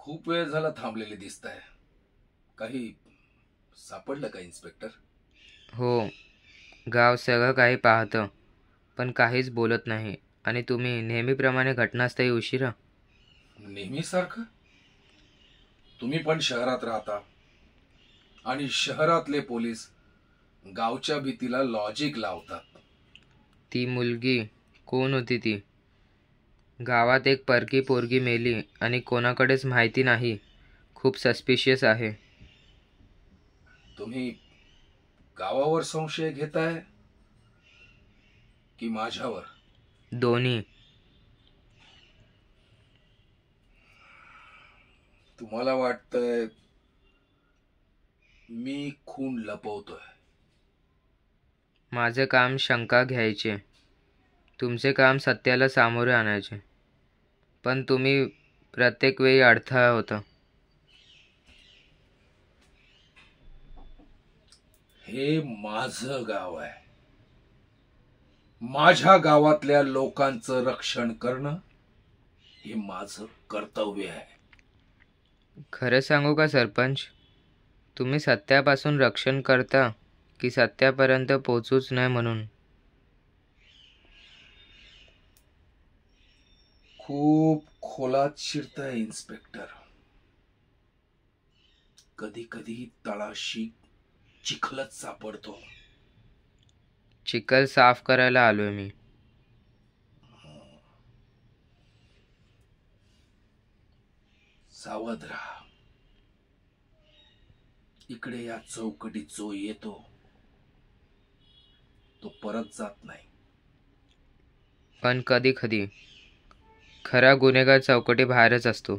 खूप वेळ झाला थांबलेले दिसताय. काही सापडलं का इन्स्पेक्टर? हो, गाव सगळं काही पाहतं, पण काहीच बोलत नाही. आणि तुम्ही नेहमीप्रमाणे घटनास्थळी उशिरा. नेहमीसारखं? तुम्ही पण शहरात राहता आणि शहरातले पोलीस गावच्या भीतीला लॉजिक लावतात. ती मुलगी कोण होती ती? गावात एक परकी पोरगी मेली आणि कोणाकडेच माहिती नाही. खूप सस्पिशियस आहे. तुम्ही गावावर संशय घेताय की माझ्यावर? दोन्ही. तुम्हाला वाटतंय मी खून लपवतोय? माझे काम शंका घ्यायचे, तुमचे काम सत्याला सामोरे आणायचे. पण तुम्ही प्रत्येक वेळी अडथळा होता. हे माझं गाव आहे. माझ्या गावातल्या लोकांचं रक्षण करणं हे माझं कर्तव्य आहे. खरं सांगू का सरपंच, तुम्ही सत्यापासून रक्षण करता की सत्यापर्यंत पोचूच नाही म्हणून? खूप खोलात शिरताय इन्स्पेक्टर. कधी कधी तळाशी चिखलच सापडतो. चिखल साफ करायला आलोय मी. सावध राहा. इकडे या चौकटीत जो येतो तो परत जात नाही. पण कधी कधी खरा गुन्हेगार चौकटी बाहेरच असतो.